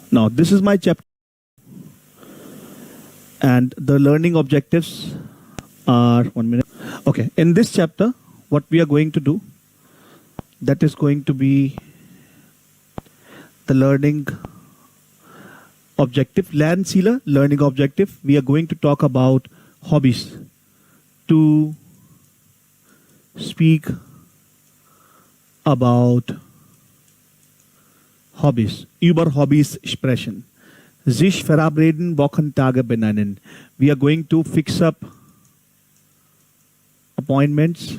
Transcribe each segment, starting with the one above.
Now, this is my chapter, and the learning objectives are 1 minute. Okay, in this chapter, what we are going to do, that is going to be the learning objective, Lernziele, learning objective. We are going to talk about hobbies, to speak about Hobbys, über Hobbys sprechen. Sich verabreden, Wochentage benennen. We are going to fix up appointments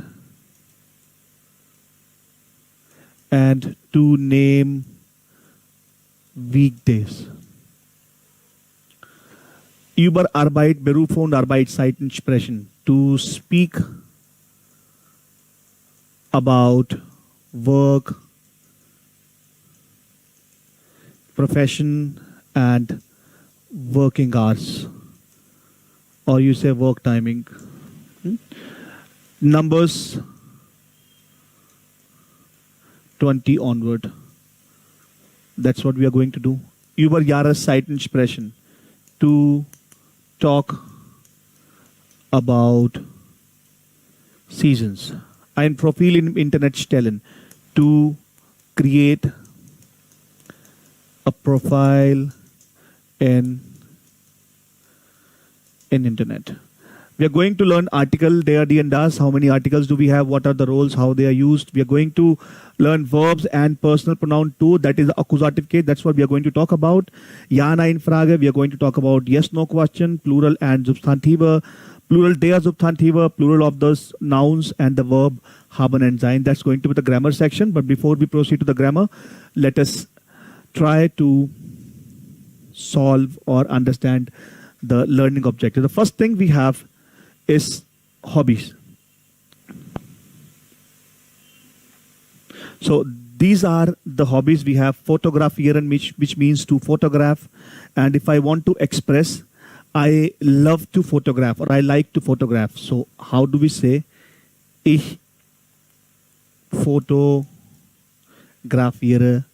and to name weekdays. Über Arbeit, Berufe und Arbeitszeiten sprechen. To speak about work, profession and working hours, or you say work timing. Numbers 20 onward. That's what we are going to do. Über Jahreszeiten sprechen. To talk about seasons. Ein Profil im Internet stellen. To create a profile in internet. We are going to learn article, der, die and das. How many articles do we have? What are the roles? How they are used? We are going to learn verbs and personal pronoun too. That is the accusative case. That's what we are going to talk about. Ja, nein, Frage. We are going to talk about yes, no question, plural and Substantive, plural der Substantive, plural of the nouns and the verb haben and sein. That's going to be the grammar section. But before we proceed to the grammar, let us try to solve or understand the learning objective. The first thing we have is hobbies. So these are the hobbies we have. Fotografieren, which means to photograph. And if I want to express, I love to photograph or I like to photograph. So how do we say? Ich fotografiere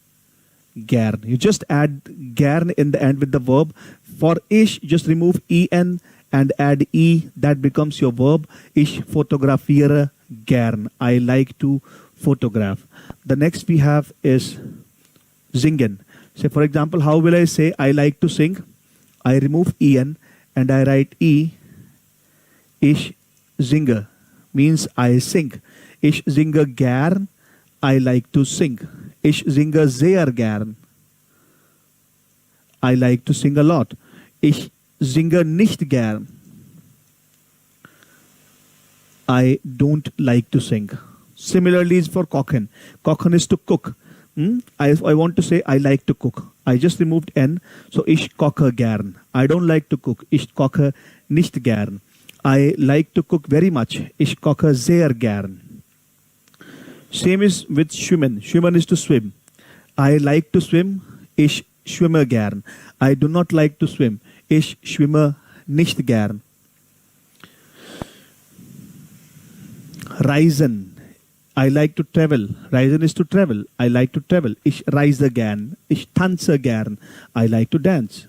gern. You just add gern in the end with the verb. For ich, just remove en and add e. That becomes your verb. Ich fotografiere gern. I like to photograph. The next we have is singen. Say for example, how will I say I like to sing? I remove en and I write e. Ich singe means I sing. Ich singe gern. I like to sing. Ich singe sehr gern. I like to sing a lot. Ich singe nicht gern. I don't like to sing. Similarly is for kochen. Kochen is to cook. I want to say I like to cook. I just removed n. So ich koche gern. I don't like to cook. Ich koche nicht gern. I like to cook very much. Ich koche sehr gern. Same is with schwimmen. Schwimmen is to swim. I like to swim. Ich schwimme gern. I do not like to swim. Ich schwimme nicht gern. Reisen. I like to travel. Reisen is to travel. I like to travel. Ich reise gern. Ich tanze gern. I like to dance.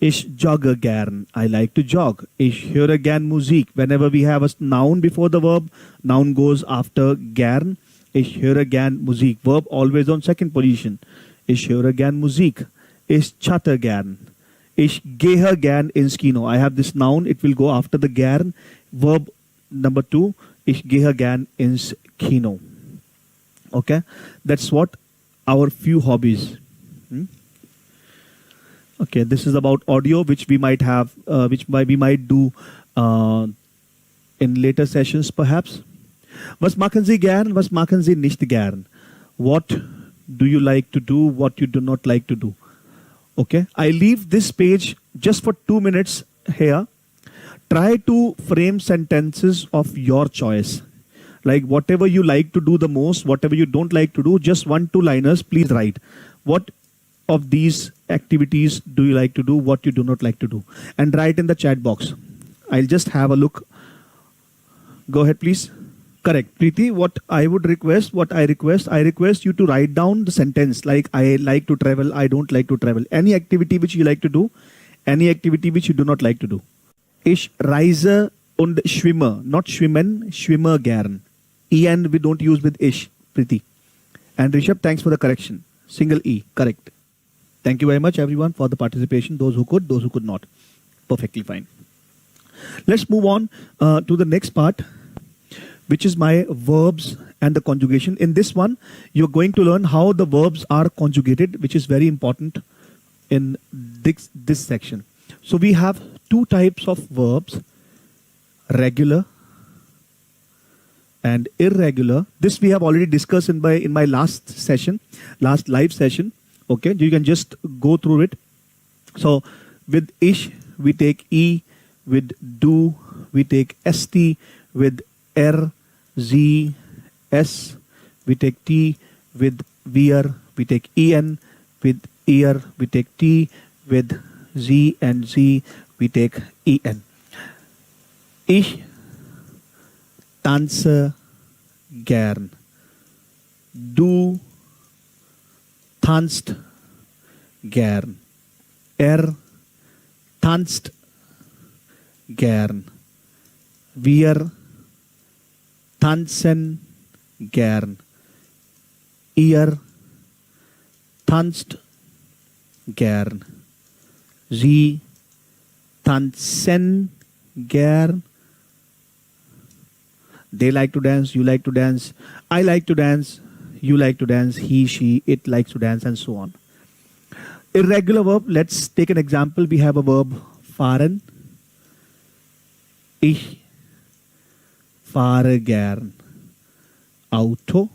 Ich jogge gern. I like to jog. Ich höre gern Musik. Whenever we have a noun before the verb, noun goes after gern. Ich höre gern Musik. Verb always on second position. Ich höre gern Musik. Ich chatte gern. Ich gehe gern ins Kino. I have this noun. It will go after the gern. Verb number 2. Ich gehe gern ins Kino. Okay? That's what our few hobbies. Okay, this is about audio, which we might have, we might do in later sessions, perhaps. Was machen Sie gern? Was machen Sie nicht gern? What do you like to do? What you do not like to do? Okay, I leave this page just for 2 minutes here. Try to frame sentences of your choice. Like whatever you like to do the most, whatever you don't like to do, just 1-2 liners, please write. What of these activities do you like to do? What you do not like to do? And write in the chat box. I'll just have a look. Go ahead, please. Correct. Preeti, what I request you to write down the sentence like I like to travel, I don't like to travel. Any activity which you like to do, any activity which you do not like to do. Ich reise und schwimme, not schwimmen, schwimmer gern. En we don't use with ish, Preeti. And Rishabh, thanks for the correction. Single E, correct. Thank you very much everyone for the participation. Those who could not. Perfectly fine. Let's move on to the next part, which is my verbs and the conjugation. In this one, you're going to learn how the verbs are conjugated, which is very important in this section. So we have two types of verbs, regular and irregular. This we have already discussed in my last live session. Okay, you can just go through it. So with ish, we take E. With do, we take st. With r, z, s, we take t. With wear, we take en. With ear, we take t. With z and z, we take en. Ich tanze gern. Du tanzt gern. Tanzt gern. Wir tanzen gern. Ihr tanzt gern. Sie tanzen gern. They like to dance, you like to dance, I like to dance, you like to dance, he, she, it likes to dance, and so on. Irregular verb, let's take an example. We have a verb fahren. Ich fahre gern Auto.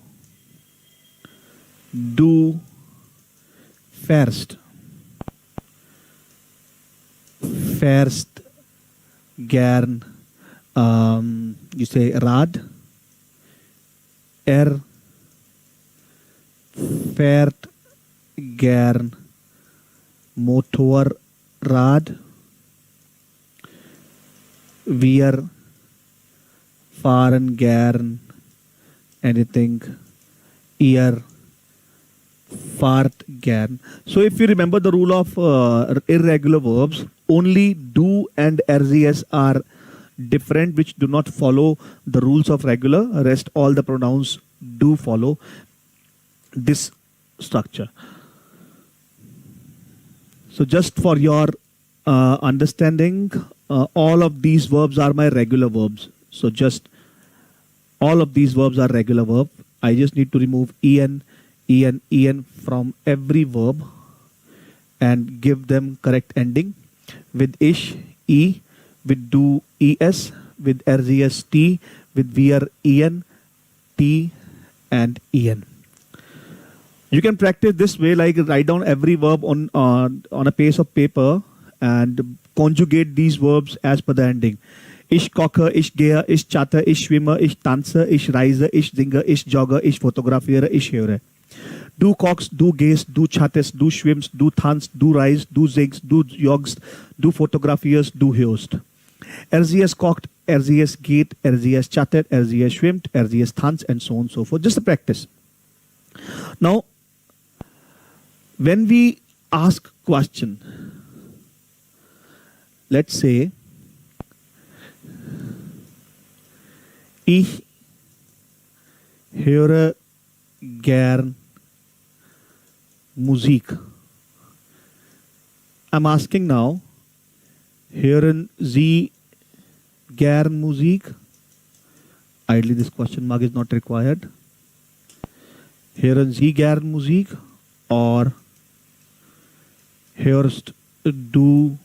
Du fährst gern you say Rad. Fährt gern Motorrad. Wir fahren gern anything. Ihr fahrt gern. So if you remember the rule of irregular verbs, only do and RZS are different, which do not follow the rules of regular. Rest all the pronouns do follow this structure. So just for your understanding, all of these verbs are my regular verbs. So just all of these verbs are regular verb. I just need to remove en from every verb and give them correct ending. With ish, e. With do, es. With rzs, t. With wear, en, t, and en. You can practice this way, like write down every verb on a piece of paper and conjugate these verbs as per the ending. Ich koche, ich gehe, ich chatte, ich schwimme, ich tanze, ich reise, ich singe, ich jogge, ich fotografiere, ich höre. Du kochst, du gehst, du chattest, du schwimmst, du tanzt, du reist, du singst, du joggst, du fotografierst, du hörst. RZS kocht, RZS geht, RZS chattet, RZS schwimmt, RZS tanzt, and so on and so forth. Just a practice. Now, when we ask question, let's say, ich höre gern Musik. I'm asking now, hören Sie gern Musik? Ideally, this question mark is not required. Hören Sie gern Musik? Or hörst du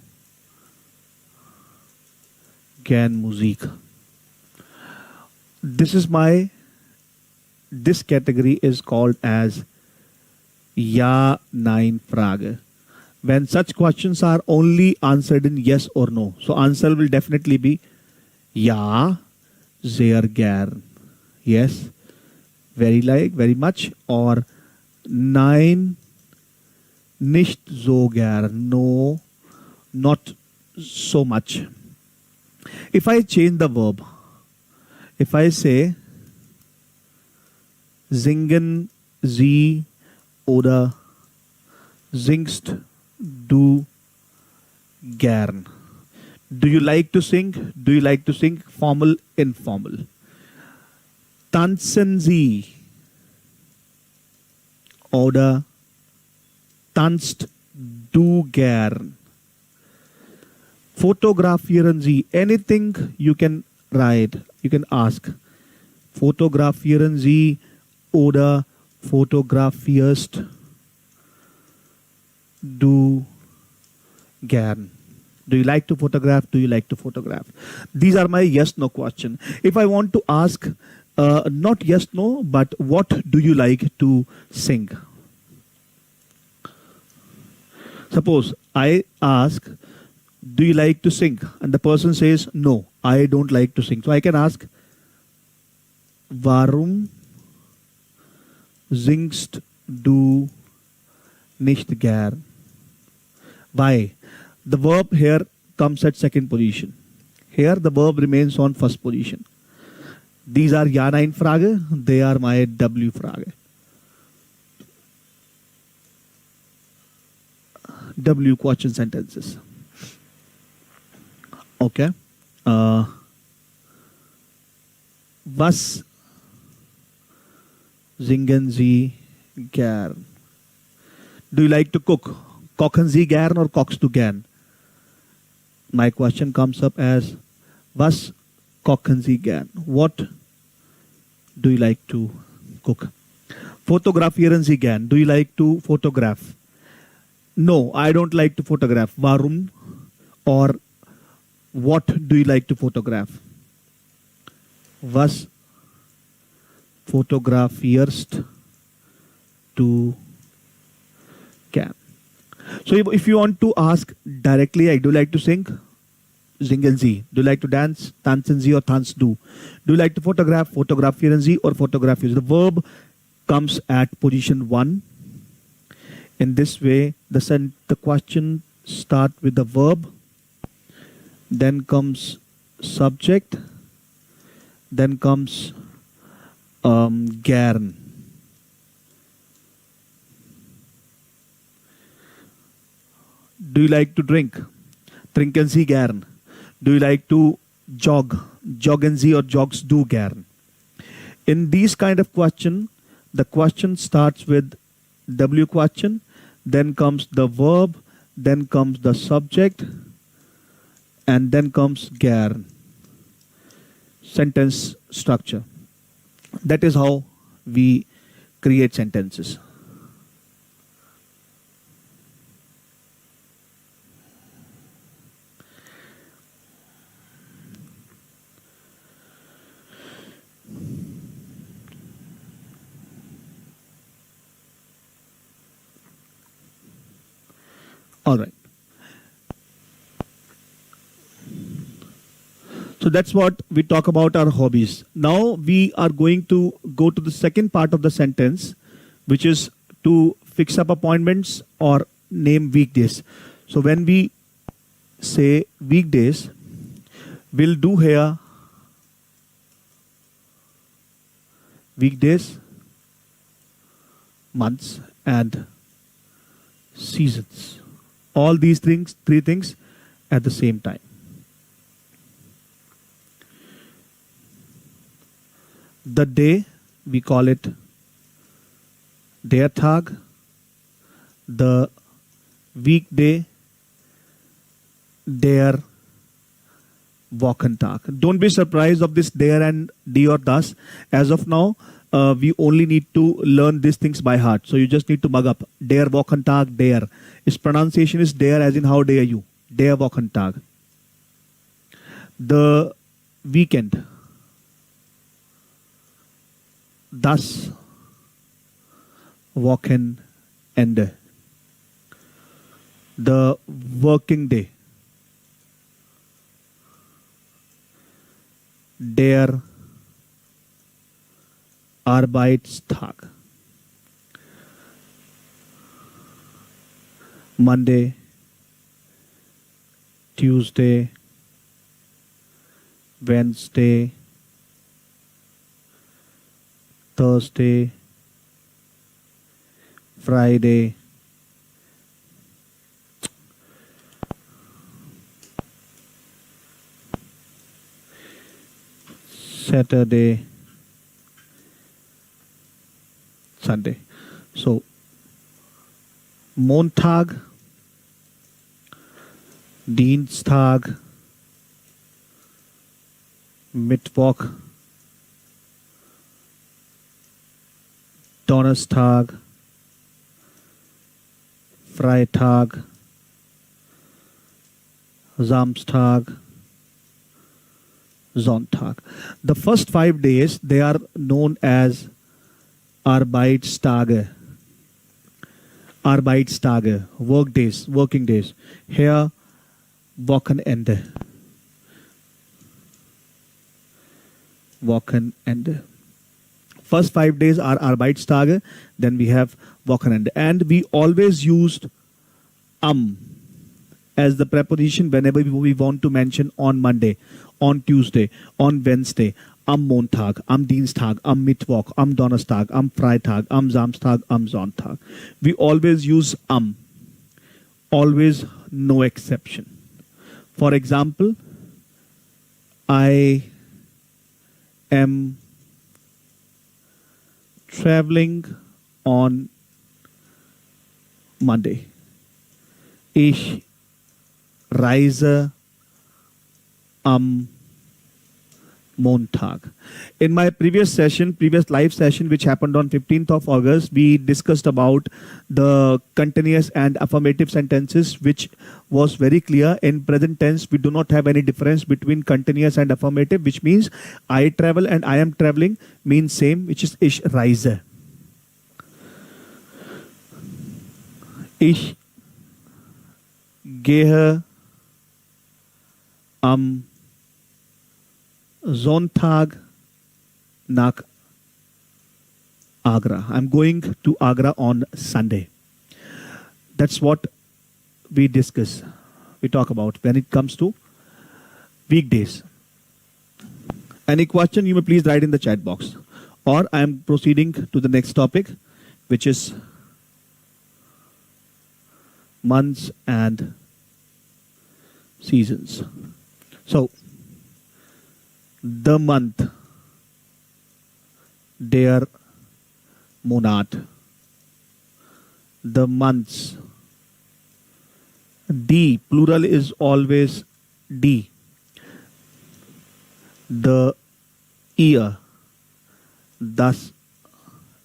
gern Musik? This category is called as Ja, Nein Frage. When such questions are only answered in yes or no. So answer will definitely be Ja, sehr gern. Yes, very much. Or Nein, nicht so gern. No, not so much. If I change the verb, if I say Singen Sie oder singst du gern? Do you like to sing? Do you like to sing? Formal, informal. Tanzen Sie oder tanzt du gern? Fotografieren Sie. Anything you can write, you can ask. Fotografieren Sie oder fotografierst du gern? Do you like to photograph? Do you like to photograph? These are my yes no question. If I want to ask, not yes no, but what do you like to sing? Suppose I ask, do you like to sing? And the person says, no, I don't like to sing. So I can ask, warum singst du nicht gern? Why? The verb here comes at second position. Here the verb remains on first position. These are Ja Nein Frage. They are my W Frage. W question sentences. Okay. Was singen Sie gern? Do you like to cook? Kochen Sie gern or kochst du gern? My question comes up as was kochen Sie gern? What do you like to cook? Fotografieren Sie gern? Do you like to photograph? No, I don't like to photograph. Warum? Or what do you like to photograph? Was fotografierst du gern? So if you want to ask directly, I do like to sing, singen Sie. Do you like to dance, tanzen Sie or tanzt du? Do you like to photograph, fotografieren Sie or fotografieren? The verb comes at position 1. In this way, the question start with the verb, then comes subject, then comes gern. Do you like to drink? Trinken Sie gern. Do you like to jog? Joggen Sie or jogs du gern? In these kind of question, the question starts with W question, then comes the verb, then comes the subject, and then comes gern. Sentence structure. That is how we create sentences. All right. So that's what we talk about our hobbies. Now we are going to go to the second part of the sentence, which is to fix up appointments or name weekdays. So when we say weekdays, we'll do here weekdays, months, and seasons. All these things, three things at the same time. The day, we call it der Tag. The weekday, der Wochentag. Don't be surprised of this der and die or das. As of now, we only need to learn these things by heart. So you just need to mug up. Der Wochentag, der. Its pronunciation is der as in how dare you. Der Wochentag. The weekend. Das Wochenende. The working day. Der Arbeitstag. Monday, Tuesday, Wednesday, Thursday, Friday, Saturday, Sunday. So Montag, Dienstag, Mittwoch, Donnerstag, Freitag, Samstag, Sonntag. The first 5 days, they are known as Arbeitstage. Arbeitstage, work days, working days. Here, Wochenende. Wochenende. First 5 days are Arbeitstage, then we have Wochenende. And we always used as the preposition whenever we want to mention on Monday, on Tuesday, on Wednesday. Am Montag, am Dienstag, am Mittwoch, am Donnerstag, am Freitag, am Samstag, am Sonntag. We always use always, no exception. For example, I am traveling on Monday. Ich reise am Montag. In my previous live session, which happened on 15th of August, we discussed about the continuous and affirmative sentences, which was very clear. In present tense, we do not have any difference between continuous and affirmative, which means I travel and I am traveling means same, which is ich reise. Ich gehe am Sonntag nach Agra. I'm going to Agra on Sunday. That's what we discuss, we talk about when it comes to weekdays. Any question, you may please write in the chat box. Or I am proceeding to the next topic, which is months and seasons. So, the month, der Monat, the months, die, plural is always die, the year, das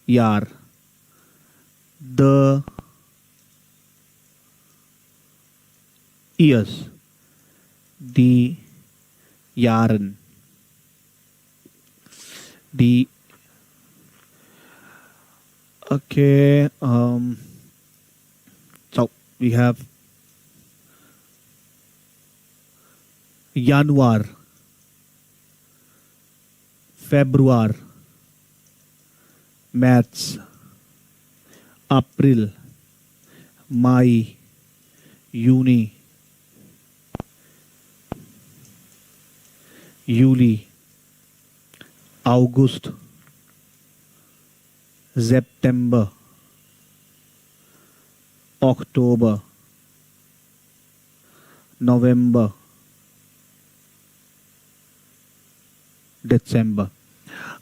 Jahr, the years, die Jahren, the okay. So we have Januar, Februar, März, April, Mai, Juni, Juli, August, September, October, November, December.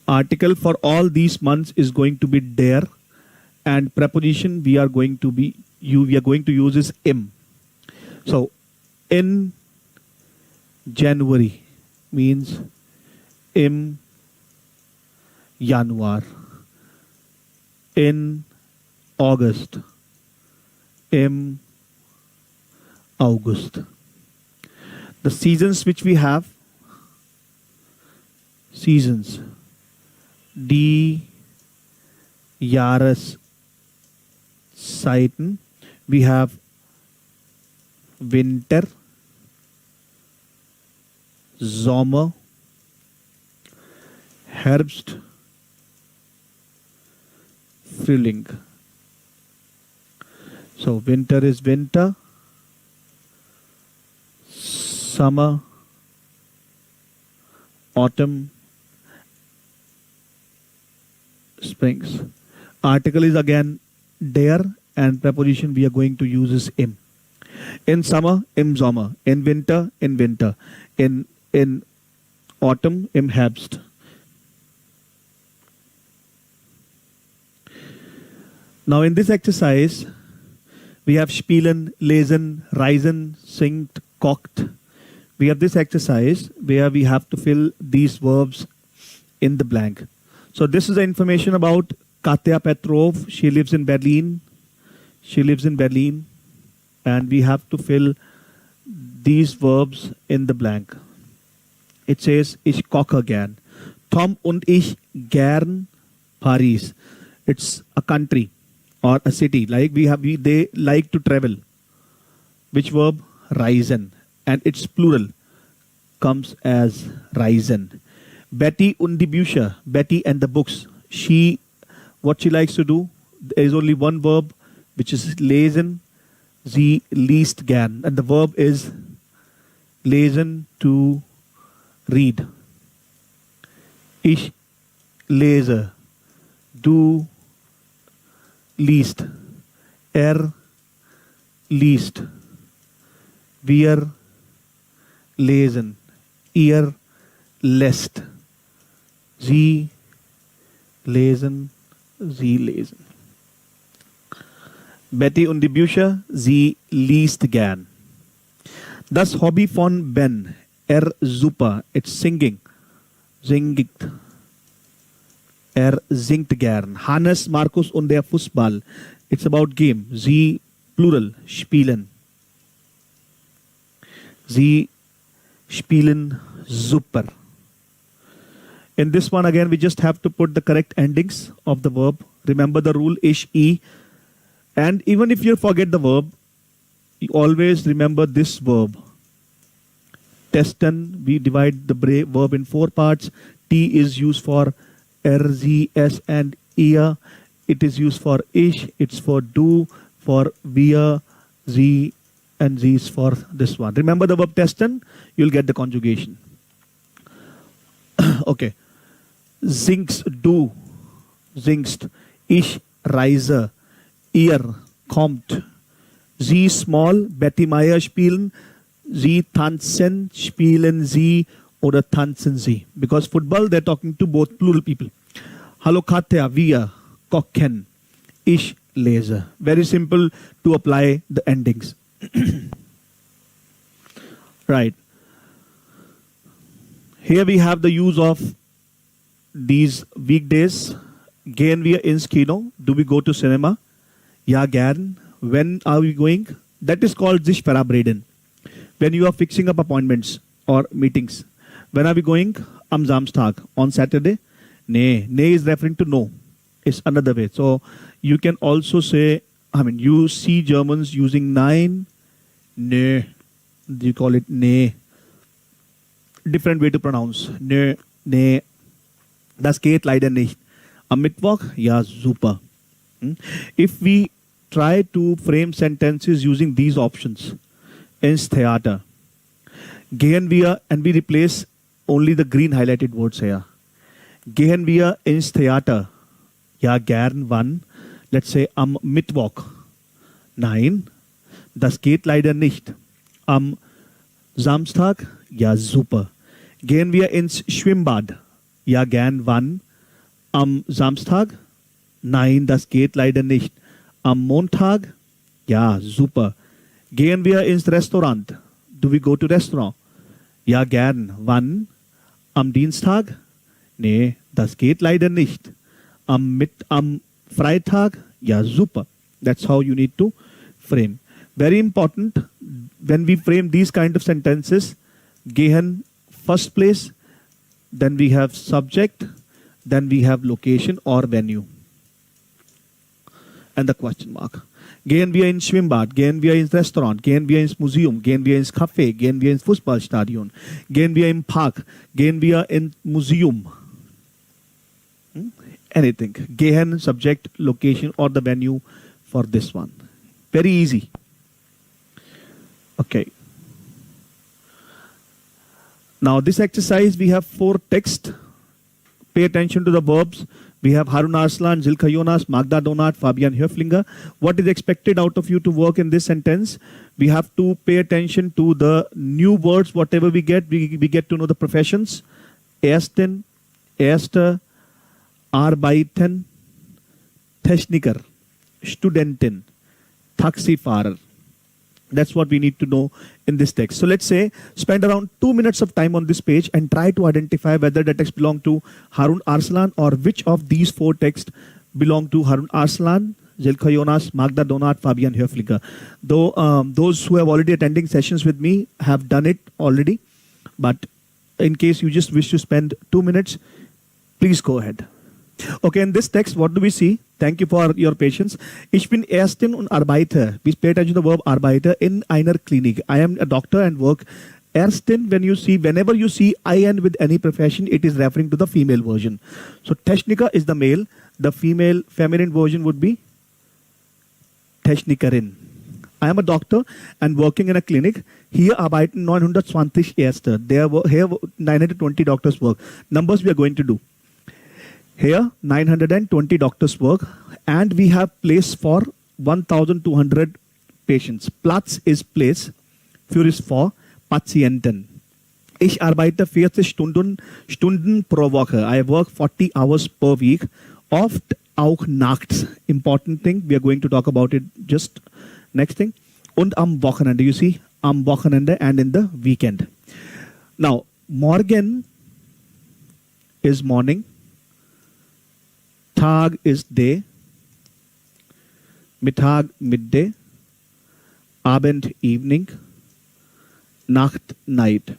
Article for all these months is going to be der, and preposition we are going to use is im. So in January means im Januar. In August, im August. The seasons which we have, seasons, die Jahreszeiten, we have Winter, Sommer, Herbst, Frühling. So winter is winter, summer, autumn, springs. Article is again der, and preposition we are going to use is im. In summer, im Sommer. In winter, in winter. In autumn, im Herbst. Now in this exercise, we have spielen, lesen, reisen, singt, kocht. We have this exercise where we have to fill these verbs in the blank. So this is the information about Katya Petrov. She lives in Berlin. She lives in Berlin. And we have to fill these verbs in the blank. It says, ich koche gern. Tom und ich gern Paris. It's a country or a city. Like they like to travel. Which verb? Reisen. And its plural comes as reisen. Betty und die Bücher. Betty and the books. What she likes to do, there is only one verb, which is lesen. Sie liest gern. And the verb is lesen, to read. Ich lese. Du liest. Liest. Wir lesen. Ihr lässt. Sie lesen. Sie lesen. Betty und die Bücher, sie liest gern. Das Hobby von Ben, super. It's singing. Singt. Singt gern. Hannes, Markus und der Fußball. It's about game. Sie, plural, spielen. Sie spielen super. In this one again, we just have to put the correct endings of the verb. Remember the rule, ich, I. And even if you forget the verb, you always remember this verb. Testen, we divide the verb in 4 parts. T is used for sie, es and ihr. It is used for ich. It's for du, for wir, sie, and sie is for this one. Remember the verb testen, you'll get the conjugation. Okay. Singst du, singst. Ich reise. Ihr kommt. Sie small, Betty Meyer spielen. Sie tanzen, spielen sie oder tanzen sie. Because football, they're talking to both plural people. Hallo Katja, wir kochen. Ich lese. Very simple to apply the endings. Right. Here we have the use of these weekdays. Gehen wir ins Kino? Do we go to cinema? Ja, gern. When are we going? That is called sich verabreden. When you are fixing up appointments or meetings. When are we going? Am Samstag. On Saturday? Nee. Nee is referring to no. It's another way. So you can also say, you see Germans using nein. Nee. You call it nee. Different way to pronounce. Nee. Nee. Das geht leider nicht. Am Mittwoch? Ja, super. If we try to frame sentences using these options, ins Theater, gehen wir, and we replace only the green highlighted words here. Gehen wir ins Theater? Ja, gern, wann? Let's say am Mittwoch. Nein, das geht leider nicht. Am Samstag? Ja, super. Gehen wir ins Schwimmbad? Ja, gern, wann? Am Samstag? Nein, das geht leider nicht. Am Montag? Ja, super. Gehen wir ins Restaurant? Do we go to restaurant? Ja, gern. Wann? Am Dienstag? Nee, das geht leider nicht. Am Freitag? Ja, super. That's how you need to frame. Very important, when we frame these kind of sentences, gehen first place, then we have subject, then we have location or venue. And the question mark. Gehen wir ins Schwimmbad, gehen wir ins Restaurant, gehen wir ins Museum, gehen wir ins Café, gehen wir ins Fußballstadion, gehen wir im Park, gehen wir ins Museum. Anything. Gehen, subject, location or the venue for this one. Very easy. Okay. Now this exercise we have 4 texts. Pay attention to the verbs. We have Harun Arslan, Zilkha Jonas, Magda Donat, Fabian Höflinger. What is expected out of you to work in this sentence? We have to pay attention to the new words, whatever we get. We get to know the professions. Ersten, Erster, Arbeiten, Techniker, Studentin, Taxifahrer. That's what we need to know in this text. So let's say spend around 2 minutes of time on this page and try to identify whether the text belong to Harun Arslan or which of these 4 texts belong to Harun Arslan, Zilkha Jonas, Magda Donat, Fabian Höflinger. Though those who have already attending sessions with me have done it already. But in case you just wish to spend 2 minutes, please go ahead. Okay, in this text, what do we see? Thank you for your patience. Ich bin Ärztin und arbeite. Please pay attention to the verb arbeite in einer Klinik. I am a doctor and work. Ärztin, whenever you see IN with any profession, it is referring to the female version. So Techniker is the male. The female feminine version would be Technikerin. I am a doctor and working in a clinic. Hier arbeiten 920 Ärzte. Here 920 doctors work. Numbers we are going to do. Here 920 doctors work and we have place for 1200 patients. Platz is place. Für ist for Patienten. Ich arbeite 40 Stunden pro Woche. I work 40 hours per week. Oft auch nachts. Important thing. We are going to talk about it just next thing. Und am Wochenende. You see, am Wochenende and in the weekend. Now, morgen is morning. Tag is day. Mittag, midday. Abend, evening. Nacht, night.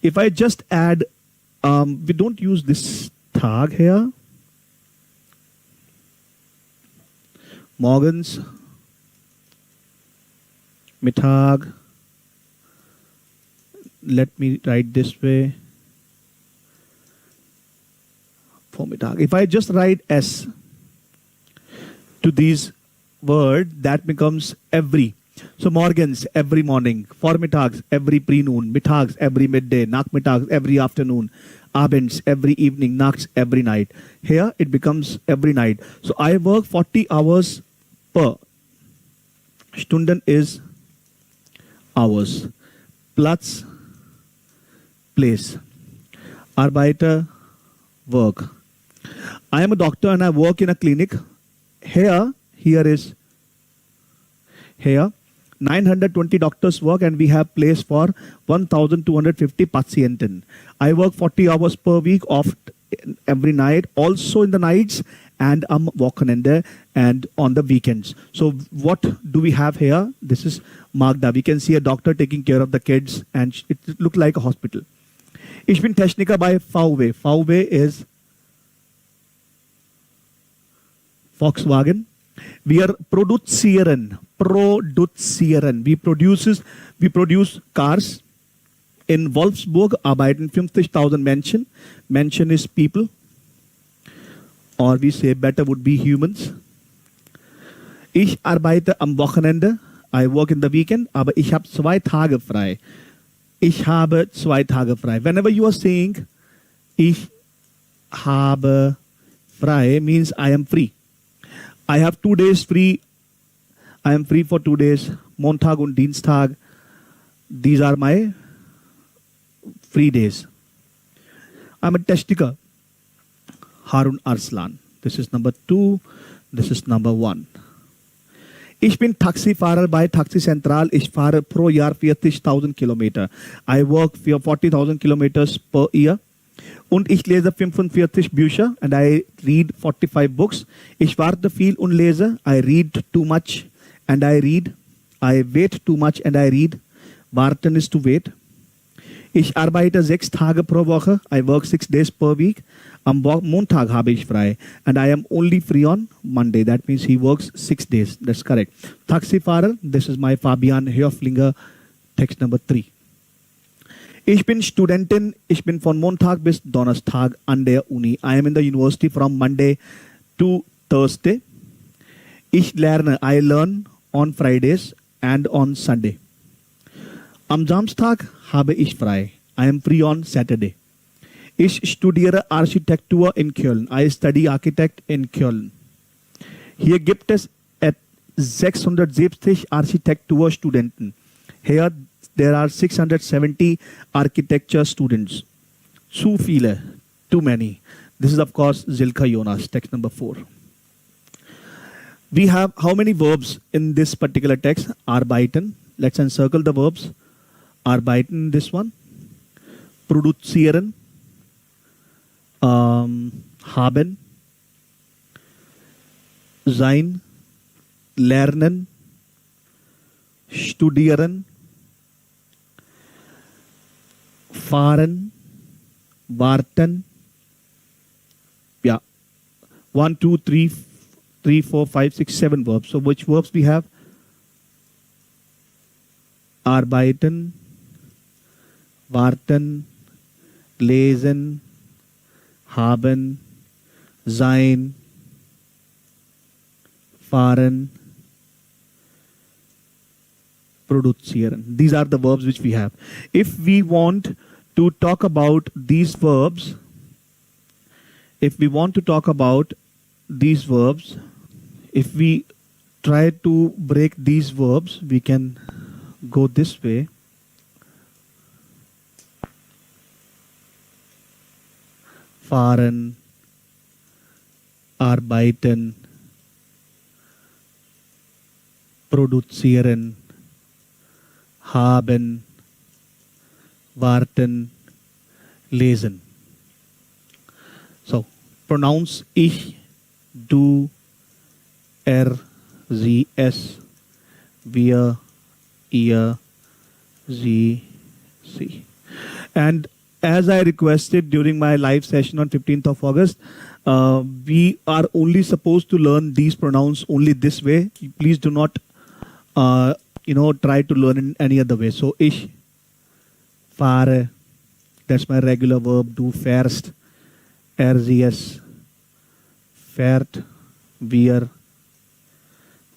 If I just add, we don't use this Tag here. Morgens, Mittag. Let me write this way. Vormittag. If I just write S to these words, that becomes every. So morgens, every morning. Vormittags, every pre-noon. Mittags, every midday. Nachmittags, every afternoon. Abends, every evening. Nachts, every night. Here it becomes every night. So I work 40 hours per. Stunden is hours. Platz, place. Arbeiter, work. I am a doctor and I work in a clinic. Here is 920 doctors work and we have place for 1250 Patienten. I work 40 hours per week oft every night, also in the nights and am Wochenende and on the weekends. So what do we have here? This is Magda. We can see a doctor taking care of the kids and it looks like a hospital. Ich bin Techniker bei VW. VW is Volkswagen. We are produzieren. We produce cars. In Wolfsburg arbeiten 50,000 Menschen. Menschen is people. Or we say better would be humans. Ich arbeite am Wochenende. I work in the weekend. Aber ich habe 2 Tage frei. Ich habe 2 Tage frei. Whenever you are saying ich habe frei means I am free. I have 2 days free. I am free for 2 days. Montag und Dienstag. These are my free days. I'm a Techniker. Harun Arslan. This is number 2. This is number 1. Ich bin Taxifahrer bei Taxi Central. Ich fahre pro Jahr 40.000 Kilometer. I work for 40,000 kilometers per year. Und ich lese 45 Bücher and I read 45 books. Ich warte viel und lese. I read too much and I read. I wait too much and I read. Warten is to wait. Ich arbeite 6 Tage pro Woche. I work 6 days per week. Am Montag habe ich frei. And I am only free on Monday. That means he works 6 days. That's correct. Taxifahrer. This is my Fabian Höflinger. Text number 3. Ich bin Studentin. Ich bin von Montag bis Donnerstag an der Uni. I am in the university from Monday to Thursday. Ich lerne. I learn on Fridays and on Sunday. Am Samstag habe ich frei. I am free on Saturday. Ich studiere Architektur in Köln. I study architect in Köln. Hier gibt es 670 Architekturstudenten. Here there are 670 architecture students. Zu viele, too many. This is of course Zilkha Jonas, text number 4. We have how many verbs in this particular text? Arbeiten. Let's encircle the verbs. Arbeiten, this one. Produzieren. Haben. Sein. Lernen. Studieren. Fahren. Warten. Yeah. 1, 2, 3, 4, 5, 6, 7 verbs. So which verbs we have? Arbeiten, warten, lesen, haben, sein, fahren, produzieren. These are the verbs which we have. If we want to talk about these verbs, if we try to break these verbs, we can go this way. Fahren, arbeiten, produzieren, haben, warten, lesen. So, pronouns ich, du, er, sie, es, wir, ihr, sie, sie. And as I requested during my live session on 15th of August, we are only supposed to learn these pronouns only this way. Please do not, try to learn in any other way. So, ich, fahre, that's my regular verb. Du fährst, er, sie, es, fährt, wir,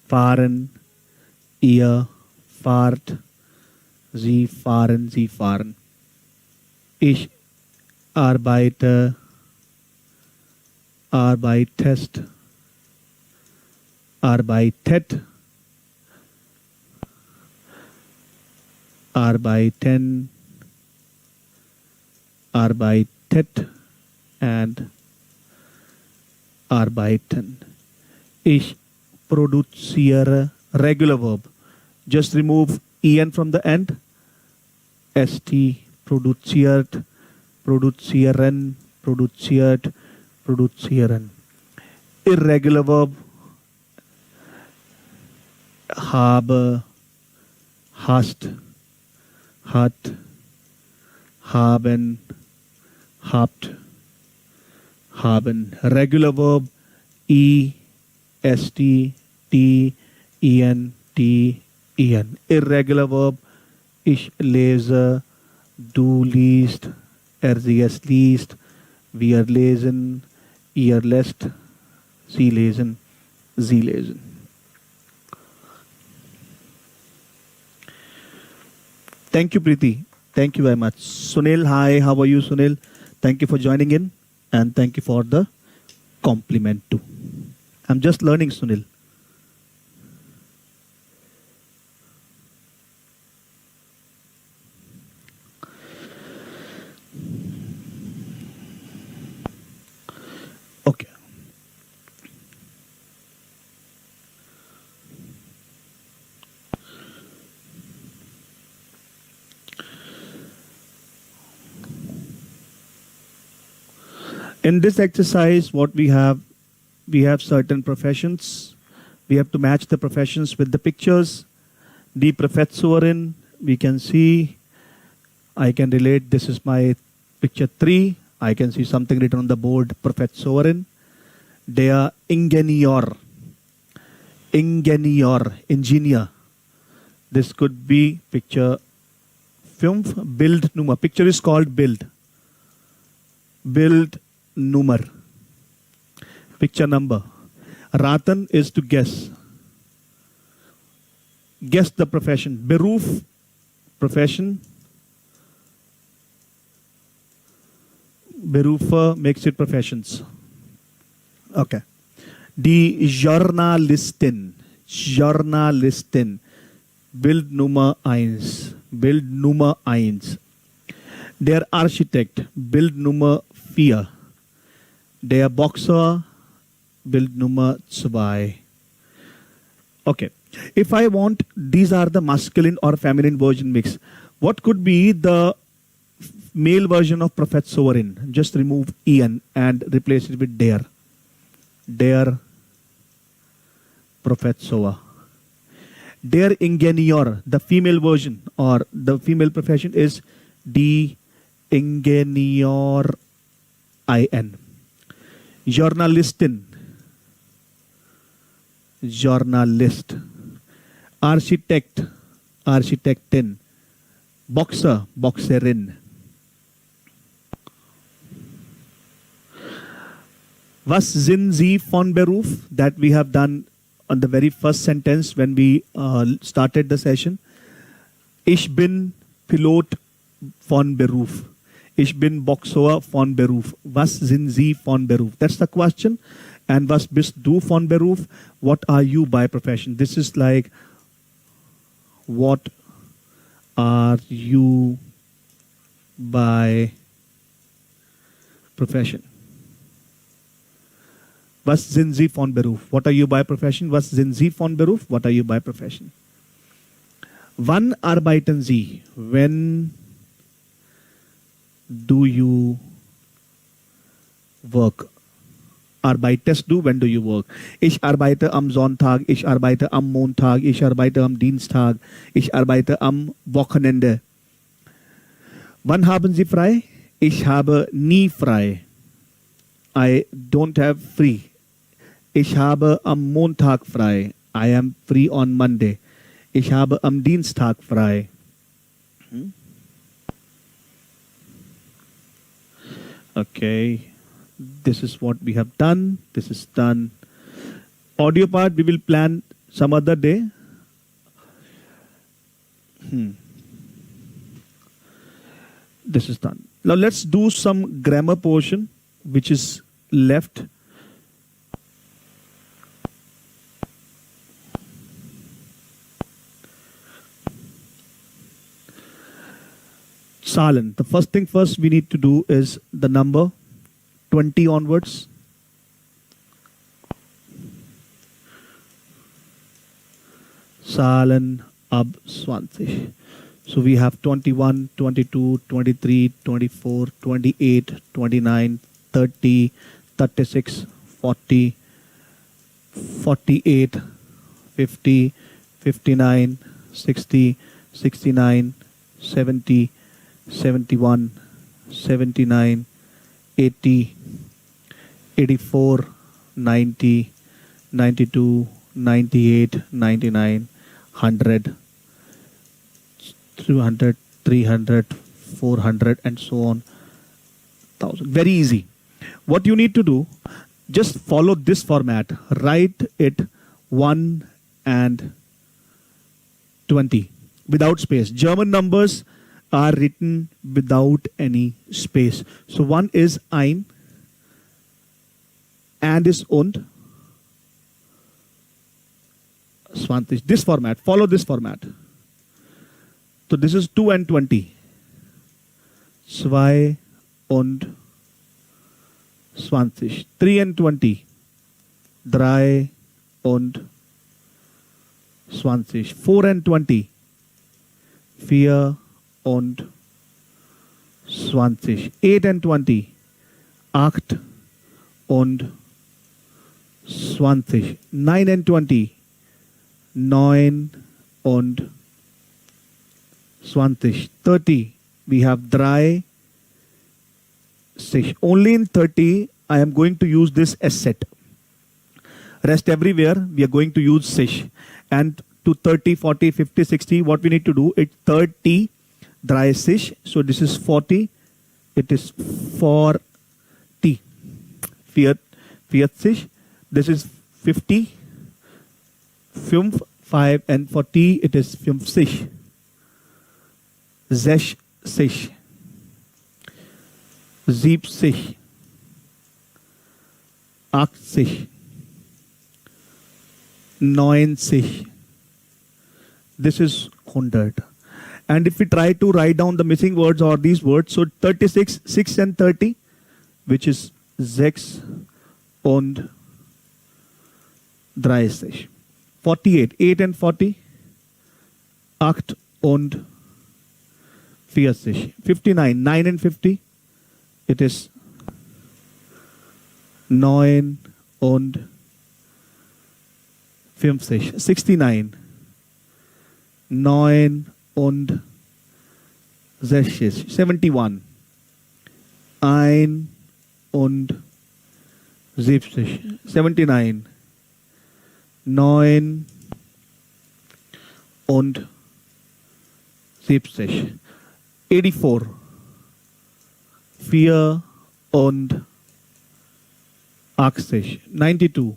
fahren, ihr, fahrt, sie fahren, sie fahren. Ich arbeite, arbeitest, arbeitet, arbeiten, arbeitet, and arbeiten. Ich produziere, regular verb. Just remove en from the end. St, produziert, produzieren, produziert, produzieren. Irregular verb. Habe, hast, hat, haben, habt, haben. Regular verb. St, t, en, t, en. Irregular verb. Ich lese, du liest, er, sie, es liest, wir lesen, ihr lest, sie lesen, sie lesen. Thank you, Preeti. Thank you very much. Sunil, hi, how are you, Sunil? Thank you for joining in, and thank you for the compliment too. I'm just learning, Sunil. Okay. In this exercise, what we have certain professions. We have to match the professions with the pictures. Die Professorin, we can see, I can relate, this is my picture 3. I can see something written on the board, Professorin. Der Ingenieur, engineer. This could be picture 5, Bildnummer. Picture is called Bild. Bildnummer. Picture number. Raten is to guess. Guess the profession. Beruf, profession. Berufe makes it professions. Okay. Die Journalistin. Journalistin. Bild Nummer 1. Bild Nummer 1. Der Architekt. Bild Nummer 4. Der Boxer. Bild Nummer 2. Okay. If I want, these are the masculine or feminine version mix. What could be the male version of Prophet Sovereign? Just remove Ian and replace it with der. Der Prophet Soa. Der Ingenieur, the female version or the female profession is die Ingenieur IN. Journalistin. Journalist. Architect. Architektin. Boxer. Boxerin. Was sind Sie von Beruf? That we have done on the very first sentence when we started the session. Ich bin Pilot von Beruf. Ich bin Boxer von Beruf. Was sind Sie von Beruf? That's the question. And was bist du von Beruf? What are you by profession? This is like, what are you by profession? Was sind Sie von Beruf? What are you by profession? Was sind Sie von Beruf? What are you by profession? Wann arbeiten Sie? When do you work? Arbeitest du? When do you work? Ich arbeite am Sonntag. Ich arbeite am Montag. Ich arbeite am Dienstag. Ich arbeite am Wochenende. Wann haben Sie frei? Ich habe nie frei. I don't have free. Ich habe am Montag frei. I am free on Monday. Ich habe am Dienstag frei. Okay. This is what we have done. This is done. Audio part we will plan some other day. This is done. Now let's do some grammar portion which is left. Zahlen. The first thing first we need to do is the number 20 onwards. Zahlen ab 20. So we have 21, 22, 23, 24, 28, 29, 30, 36, 40, 48, 50, 59, 60, 69, 70, 71, 79, 80, 84, 90, 92, 98, 99, 100, 200, 300, 400 and so on. 1000. Very easy. What you need to do, just follow this format. Write it 1 and 20 without space. German numbers are written without any space. So 1 is ein, and is und, 20. This format, follow this format. So this is 2 and 20. 2 und 20. 3 and 20. 3 und 20. 4 and 20. 4 und 20. 8 and 20. 8 und 20. 9 and 20. 9 und 20. 30. We have 3, 6. Only in 30 I am going to use this S set. Rest everywhere we are going to use 6. And to 30, 40, 50, 60, what we need to do, it's 30, 3, 6. So this is 40. It is 40. 40. This is 50. 5 and 40. It is 50. 60. 70, 80, 90. This is 100. And if we try to write down the missing words or these words, so 36, 6 and 30, which is 6 und 30. 48, 8 and 40, 8 und 40. 59, 9 and 50, it is 9 und 50. 69, 9 und 60. 71, 1 und 70. 79, 9 und 70. 84, 4 und 80. 92,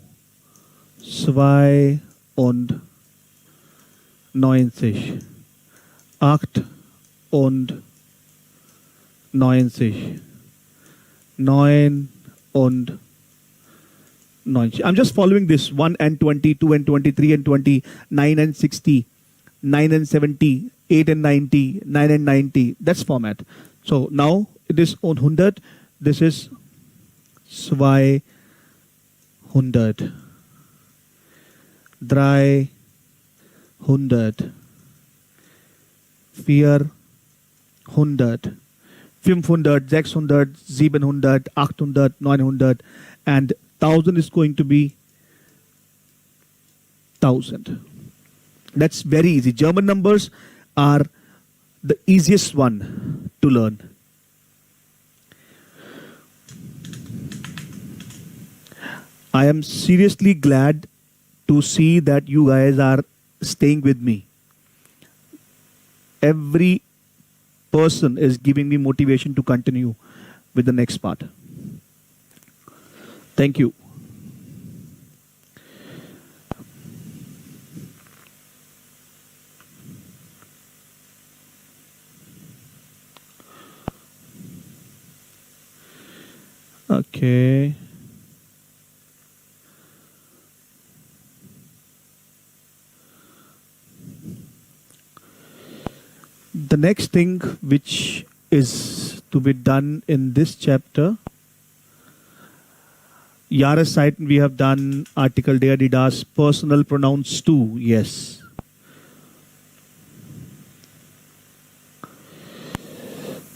2 und 90. 8 und 90. 9 und 90. I'm just following this 1 and 20, 2 and 23 and 20, 9 and 60, 9 and 70, 8 and 90, 9 and 90. That's format. So now it is on 100. This is 200. 300. 400. 500, 600, 700, 800, 900, and 1000 is going to be 1000. That's very easy. German numbers are the easiest one to learn. I am seriously glad to see that you guys are staying with me. Every person is giving me motivation to continue with the next part. Thank you. Okay. The next thing which is to be done in this chapter, Jahreszeiten we have done, article der, die, das, personal pronouns too, yes.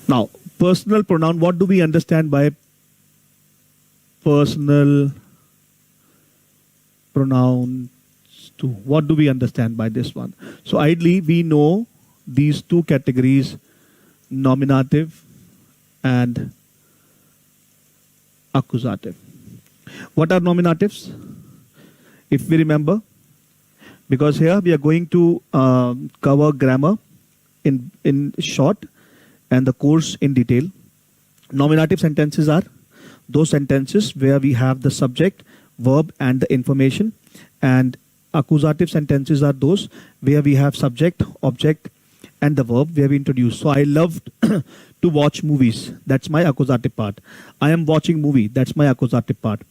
Now, personal pronoun, what do we understand by personal pronouns too? What do we understand by this one? So ideally we know these two categories, nominative and accusative. What are nominatives? If we remember, because here we are going to cover grammar in short and the course in detail. Nominative sentences are those sentences where we have the subject, verb and the information, and accusative sentences are those where we have subject, object and the verb where we introduce. So I love to watch movies. That's my accusative part. I am watching movie. That's my accusative part.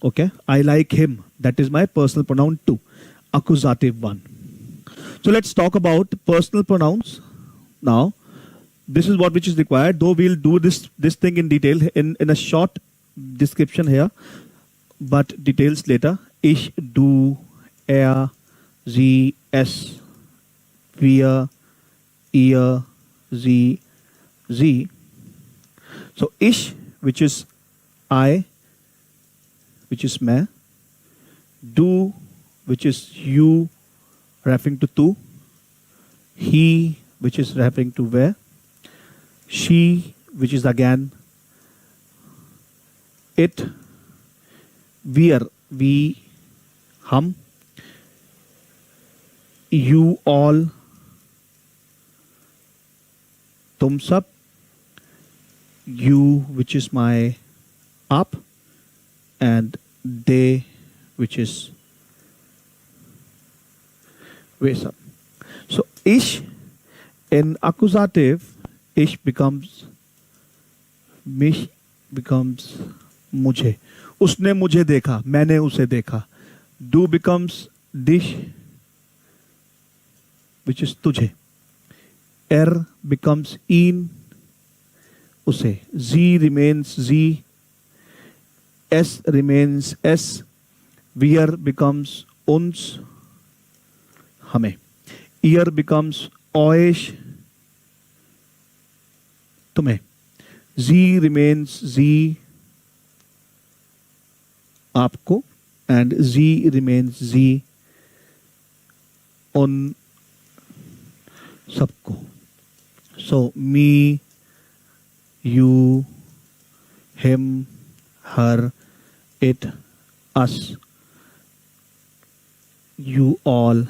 Okay. I like him. That is my personal pronoun too. Accusative one. So let's talk about personal pronouns. Now, this is what which is required. Though we'll do this thing in detail in a short description here, but details later. Ich, du, er, sie, es, wir, ihr, sie, sie. So ich, which is I, which is मैं, du, which is you, referring to tu, he, which is referring to where, she, which is again it, wir, we, हम, you all, तुम सब, you, which is my आप, and they, which is वे सब. So ich in accusative, ich becomes mich, becomes मुझे. उसने मुझे देखा, मैंने उसे देखा. Do becomes dish, which is तुझे. Er becomes ihn, उसे. Z remains Z. S remains S. Wir becomes uns, हमें. Ihr becomes euch, तुम्हें. Z remains Z, आपको. And Z remains Z, उन सबको. So me, you, him, her, it, us, you all,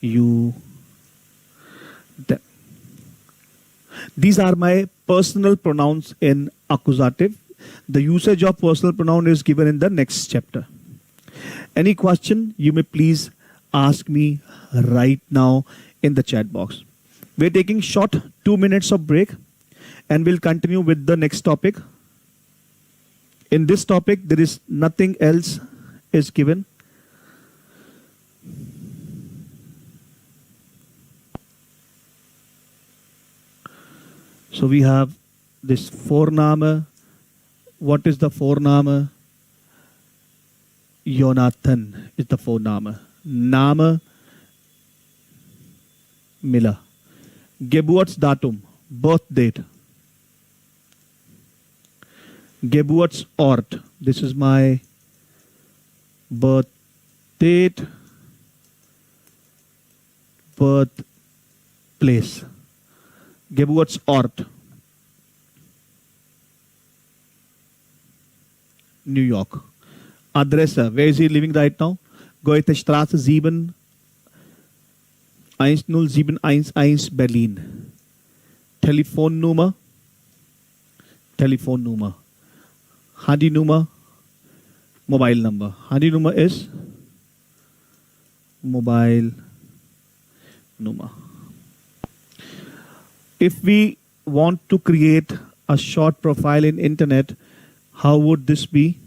you, them. These are my personal pronouns in accusative. The usage of personal pronoun is given in the next chapter. Any question, you may please ask me right now in the chat box. We're taking short 2 minutes of break and we'll continue with the next topic. In this topic, there is nothing else is given. So we have this Vorname. What is the Vorname? Jonathan is the Vorname. Name, Miller. Geburtsdatum, birth date. Geburtsort, this is my birth date, birthplace. Geburtsort, New York. Adresse, where is he living right now? Goethestraße 7, 10711 Berlin. Telefonnummer. Handynummer, mobile number. Handynummer is mobile number. If we want to create a short profile in internet, how would this be?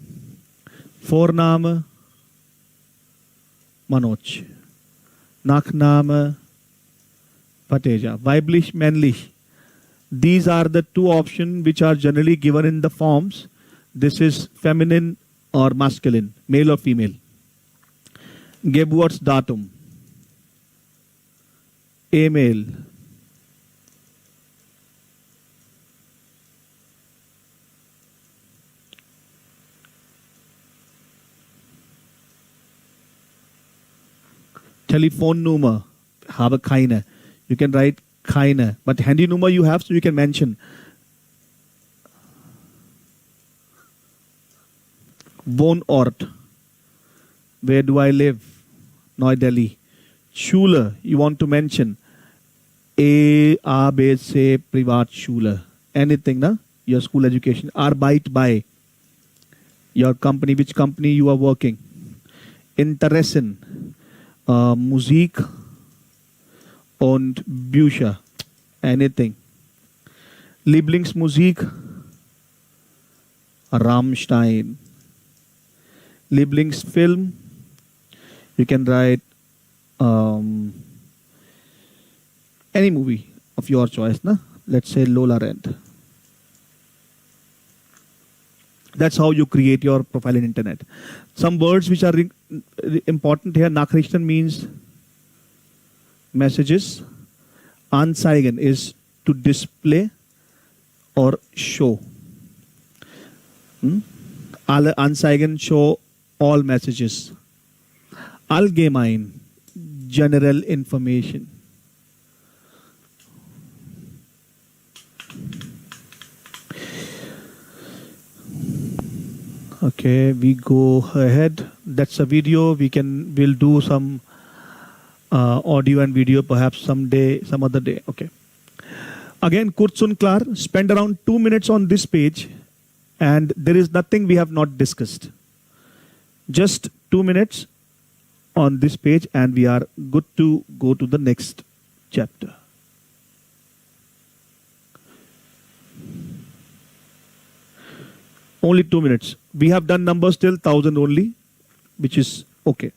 Vorname Manoj. Nachname Pateja. Weiblich, männlich. These are the two options which are generally given in the forms. This is feminine or masculine, male or female. Geburtsdatum, email. Telefonnummer, habe keine. You can write keine, but Handynummer you have, so you can mention. Wohnort, where do I live? Neu Delhi. Schule, you want to mention. A, B, C, Privatschule. Anything, na? Your school education. Arbeit bei. Your company, which company you are working. Interessen. Musik und Bücher. Anything. Lieblingsmusik. Rammstein. Lieblingsfilm. You can write any movie of your choice, na? Let's say Lola Rent. That's how you create your profile in internet. Some words which are important here. Nachrichten means messages. Anzeigen is to display or show. Alle Anzeigen show all messages. Allgemein, general information. Okay, we go ahead. That's a video. We'll do some audio and video perhaps someday, some other day. Okay. Again, kurz und klar, spend around 2 minutes on this page and there is nothing we have not discussed. Just 2 minutes on this page and we are good to go to the next chapter. Only 2 minutes. We have done numbers till 1000 only, which is okay.